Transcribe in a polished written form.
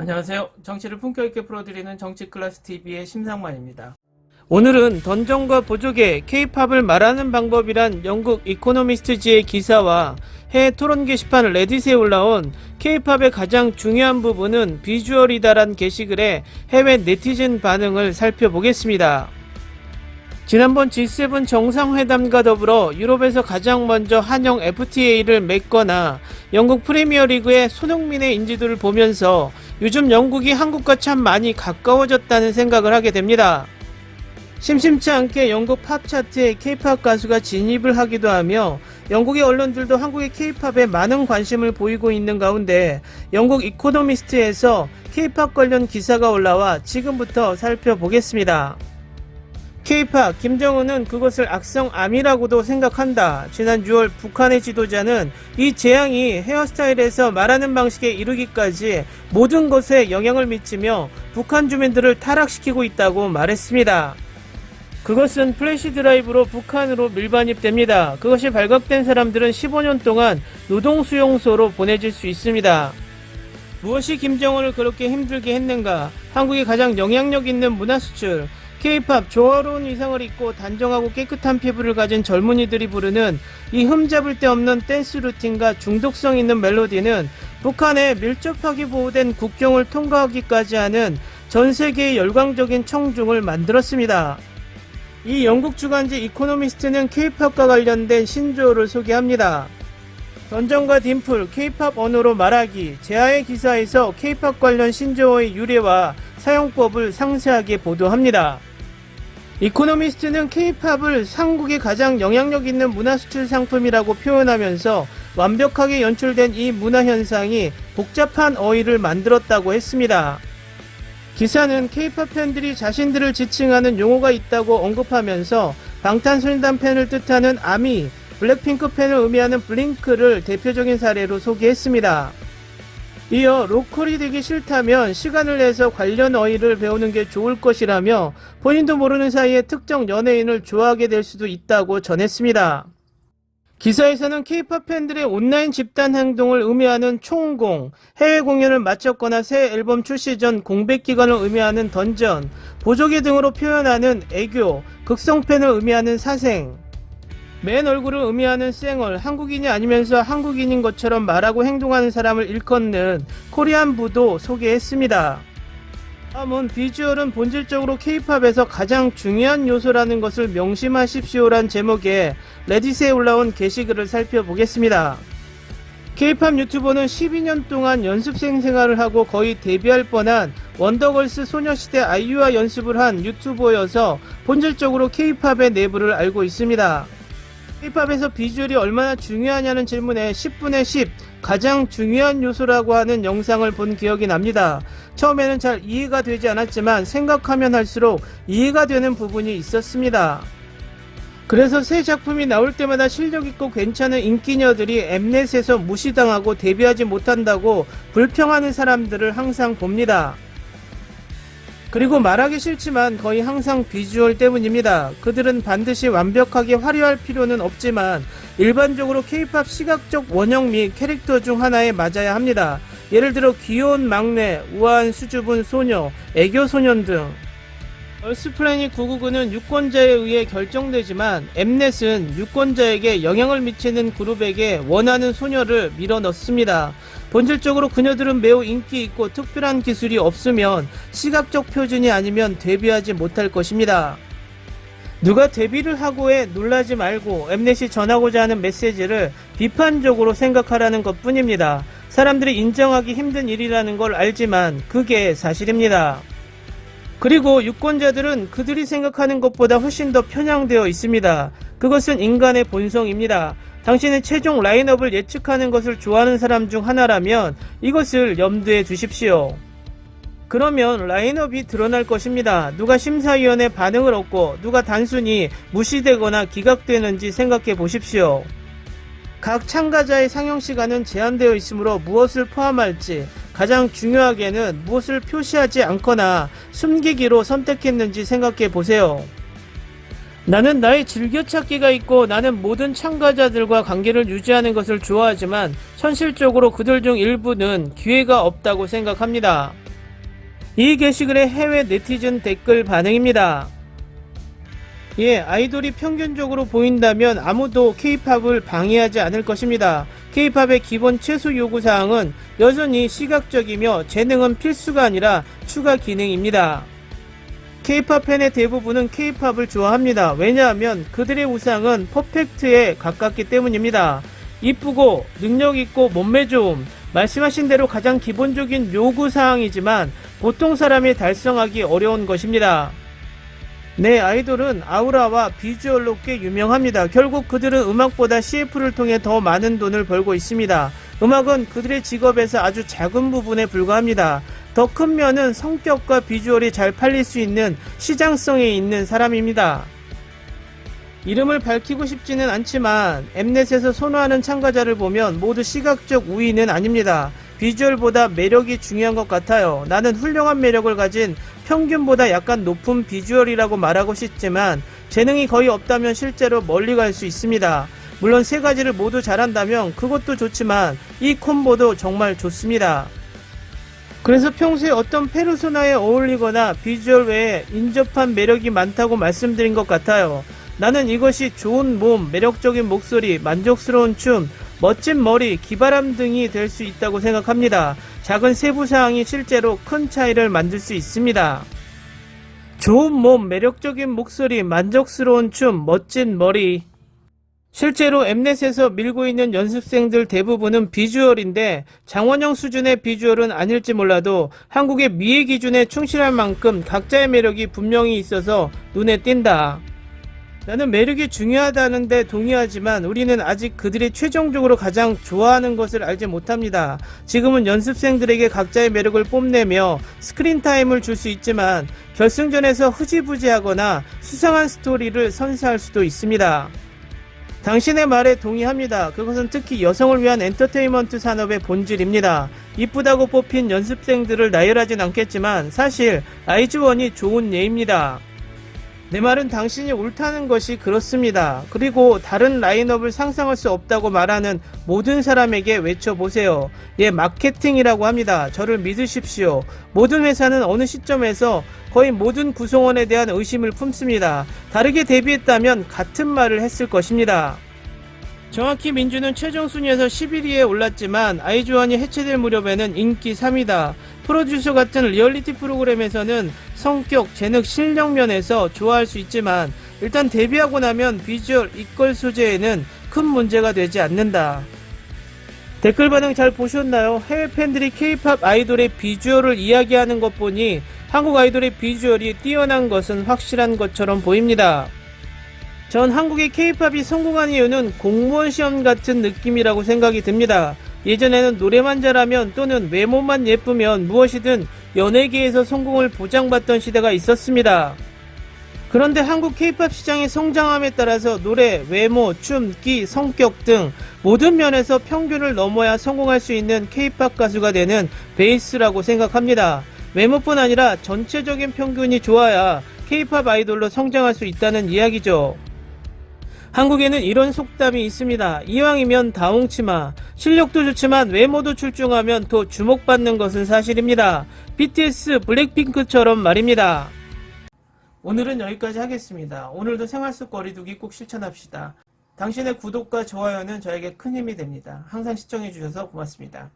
안녕하세요. 정치를 품격 있게 풀어드리는 정치클래스TV의 심상만입니다. 오늘은 던전과 보조개, K-팝을 말하는 방법이란 영국 이코노미스트지의 기사와 해외 토론 게시판 레딧에 올라온 K-팝의 가장 중요한 부분은 비주얼이다란 게시글에 해외 네티즌 반응을 살펴보겠습니다. 지난번 G7 정상회담과 더불어 유럽에서 가장 먼저 한영 FTA를 맺거나 영국 프리미어리그의 손흥민의 인지도를 보면서 요즘 영국이 한국과 참 많이 가까워졌다는 생각을 하게 됩니다. 심심치 않게 영국 팝 차트에 K-팝 가수가 진입을 하기도 하며 영국의 언론들도 한국의 K-팝에 많은 관심을 보이고 있는 가운데 영국 이코노미스트에서 K-팝 관련 기사가 올라와 지금부터 살펴보겠습니다. K-팝, 김정은은 그것을 악성암이라고도 생각한다. 지난 6월 북한의 지도자는 이 재앙이 헤어스타일에서 말하는 방식에 이르기까지 모든 것에 영향을 미치며 북한 주민들을 타락시키고 있다고 말했습니다. 그것은 플래시 드라이브로 북한으로 밀반입됩니다. 그것이 발각된 사람들은 15년 동안 노동수용소로 보내질 수 있습니다. 무엇이 김정은을 그렇게 힘들게 했는가? 한국이 가장 영향력 있는 문화 수출, K-팝, 조화로운 의상을 입고 단정하고 깨끗한 피부를 가진 젊은이들이 부르는 이 흠잡을 데 없는 댄스 루틴과 중독성 있는 멜로디는 북한의 밀접하게 보호된 국경을 통과하기까지 하는 전 세계의 열광적인 청중을 만들었습니다. 이 영국 주간지 이코노미스트는 K-팝과 관련된 신조어를 소개합니다. 던전과 딤플, K-팝 언어로 말하기, 제아의 기사에서 K-팝 관련 신조어의 유래와 사용법을 상세하게 보도합니다. 이코노미스트는 K-팝을 한국의 가장 영향력 있는 문화 수출 상품이라고 표현하면서 완벽하게 연출된 이 문화 현상이 복잡한 어휘를 만들었다고 했습니다. 기사는 K-팝 팬들이 자신들을 지칭하는 용어가 있다고 언급하면서 방탄소년단 팬을 뜻하는 아미, 블랙핑크 팬을 의미하는 블링크를 대표적인 사례로 소개했습니다. 이어 로컬이 되기 싫다면 시간을 내서 관련 어휘를 배우는 게 좋을 것이라며 본인도 모르는 사이에 특정 연예인을 좋아하게 될 수도 있다고 전했습니다. 기사에서는 K-팝 팬들의 온라인 집단 행동을 의미하는 총공, 해외 공연을 마쳤거나 새 앨범 출시 전 공백 기간을 의미하는 던전, 보조개 등으로 표현하는 애교, 극성팬을 의미하는 사생, 맨 얼굴을 의미하는 쌩얼, 한국인이 아니면서 한국인인 것처럼 말하고 행동하는 사람을 일컫는 코리안부도 소개했습니다. 다음은 비주얼은 본질적으로 K-팝에서 가장 중요한 요소라는 것을 명심하십시오란 제목의 레딧에 올라온 게시글을 살펴보겠습니다. K-팝 유튜버는 12년 동안 연습생 생활을 하고 거의 데뷔할 뻔한 원더걸스 소녀시대 아이유와 연습을 한 유튜버여서 본질적으로 K-팝의 내부를 알고 있습니다. K-팝에서 비주얼이 얼마나 중요하냐는 질문에 10분의 10 가장 중요한 요소라고 하는 영상을 본 기억이 납니다. 처음에는 잘 이해가 되지 않았지만 생각하면 할수록 이해가 되는 부분이 있었습니다. 그래서 새 작품이 나올 때마다 실력있고 괜찮은 인기녀들이 엠넷에서 무시당하고 데뷔하지 못한다고 불평하는 사람들을 항상 봅니다. 그리고 말하기 싫지만 거의 항상 비주얼 때문입니다. 그들은 반드시 완벽하게 화려할 필요는 없지만 일반적으로 K-팝 시각적 원형 및 캐릭터 중 하나에 맞아야 합니다. 예를 들어 귀여운 막내, 우아한 수줍은 소녀, 애교 소년 등. 걸스플래닛 999는 유권자에 의해 결정되지만 엠넷은 유권자에게 영향을 미치는 그룹에게 원하는 소녀를 밀어넣습니다. 본질적으로 그녀들은 매우 인기 있고 특별한 기술이 없으면 시각적 표준이 아니면 데뷔하지 못할 것입니다. 누가 데뷔를 하고 해 놀라지 말고 엠넷이 전하고자 하는 메시지를 비판적으로 생각하라는 것 뿐입니다. 사람들이 인정하기 힘든 일이라는 걸 알지만 그게 사실입니다. 그리고 유권자들은 그들이 생각하는 것보다 훨씬 더 편향되어 있습니다. 그것은 인간의 본성입니다. 당신의 최종 라인업을 예측하는 것을 좋아하는 사람 중 하나라면 이것을 염두에 두십시오. 그러면 라인업이 드러날 것입니다. 누가 심사위원의 반응을 얻고 누가 단순히 무시되거나 기각되는지 생각해 보십시오. 각 참가자의 상영시간은 제한되어 있으므로 무엇을 포함할지, 가장 중요하게는 무엇을 표시하지 않거나 숨기기로 선택했는지 생각해 보세요. 나는 나의 즐겨찾기가 있고 나는 모든 참가자들과 관계를 유지하는 것을 좋아하지만 현실적으로 그들 중 일부는 기회가 없다고 생각합니다. 이 게시글의 해외 네티즌 댓글 반응입니다. 예, 아이돌이 평균적으로 보인다면 아무도 K-팝을 방해하지 않을 것입니다. K-팝의 기본 최소 요구사항은 여전히 시각적이며 재능은 필수가 아니라 추가 기능입니다. K-팝 팬의 대부분은 K-팝을 좋아합니다. 왜냐하면 그들의 우상은 퍼펙트에 가깝기 때문입니다. 이쁘고 능력있고 몸매 좋음, 말씀하신 대로 가장 기본적인 요구사항이지만 보통 사람이 달성하기 어려운 것입니다. 네, 아이돌은 아우라와 비주얼로 꽤 유명합니다. 결국 그들은 음악보다 CF를 통해 더 많은 돈을 벌고 있습니다. 음악은 그들의 직업에서 아주 작은 부분에 불과합니다. 더 큰 면은 성격과 비주얼이 잘 팔릴 수 있는 시장성에 있는 사람입니다. 이름을 밝히고 싶지는 않지만 엠넷에서 선호하는 참가자를 보면 모두 시각적 우위는 아닙니다. 비주얼보다 매력이 중요한 것 같아요. 나는 훌륭한 매력을 가진 평균보다 약간 높은 비주얼이라고 말하고 싶지만 재능이 거의 없다면 실제로 멀리 갈 수 있습니다. 물론 세 가지를 모두 잘한다면 그것도 좋지만 이 콤보도 정말 좋습니다. 그래서 평소에 어떤 페르소나에 어울리거나 비주얼 외에 인접한 매력이 많다고 말씀드린 것 같아요. 나는 이것이 좋은 몸, 매력적인 목소리, 만족스러운 춤, 멋진 머리, 기발함 등이 될 수 있다고 생각합니다. 작은 세부사항이 실제로 큰 차이를 만들 수 있습니다. 좋은 몸, 매력적인 목소리, 만족스러운 춤, 멋진 머리. 실제로 엠넷에서 밀고 있는 연습생들 대부분은 비주얼인데 장원영 수준의 비주얼은 아닐지 몰라도 한국의 미의 기준에 충실할 만큼 각자의 매력이 분명히 있어서 눈에 띈다. 나는 매력이 중요하다는데 동의하지만 우리는 아직 그들이 최종적으로 가장 좋아하는 것을 알지 못합니다. 지금은 연습생들에게 각자의 매력을 뽐내며 스크린타임을 줄 수 있지만 결승전에서 흐지부지하거나 수상한 스토리를 선사할 수도 있습니다. 당신의 말에 동의합니다. 그것은 특히 여성을 위한 엔터테인먼트 산업의 본질입니다. 이쁘다고 뽑힌 연습생들을 나열하진 않겠지만 사실 아이즈원이 좋은 예입니다. 내 말은 당신이 옳다는 것이 그렇습니다. 그리고 다른 라인업을 상상할 수 없다고 말하는 모든 사람에게 외쳐보세요. 예, 마케팅이라고 합니다. 저를 믿으십시오. 모든 회사는 어느 시점에서 거의 모든 구성원에 대한 의심을 품습니다. 다르게 데뷔했다면 같은 말을 했을 것입니다. 정확히 민주는 최종 순위에서 11위에 올랐지만 아이즈원이 해체될 무렵에는 인기 3위다. 프로듀서 같은 리얼리티 프로그램에서는 성격, 재능, 실력 면에서 좋아할 수 있지만 일단 데뷔하고 나면 비주얼, 이퀄 소재에는 큰 문제가 되지 않는다. 댓글 반응 잘 보셨나요? 해외 팬들이 K-팝 아이돌의 비주얼을 이야기하는 것 보니 한국 아이돌의 비주얼이 뛰어난 것은 확실한 것처럼 보입니다. 전 한국의 K-팝이 성공한 이유는 공무원 시험 같은 느낌이라고 생각이 듭니다. 예전에는 노래만 잘하면 또는 외모만 예쁘면 무엇이든 연예계에서 성공을 보장받던 시대가 있었습니다. 그런데 한국 K-팝 시장의 성장함에 따라서 노래, 외모, 춤, 기, 성격 등 모든 면에서 평균을 넘어야 성공할 수 있는 K-팝 가수가 되는 베이스라고 생각합니다. 외모뿐 아니라 전체적인 평균이 좋아야 K-팝 아이돌로 성장할 수 있다는 이야기죠. 한국에는 이런 속담이 있습니다. 이왕이면 다 옹치마. 실력도 좋지만 외모도 출중하면 더 주목받는 것은 사실입니다. BTS, 블랙핑크처럼 말입니다. 오늘은 여기까지 하겠습니다. 오늘도 생활 속 거리두기 꼭 실천합시다. 당신의 구독과 좋아요는 저에게 큰 힘이 됩니다. 항상 시청해주셔서 고맙습니다.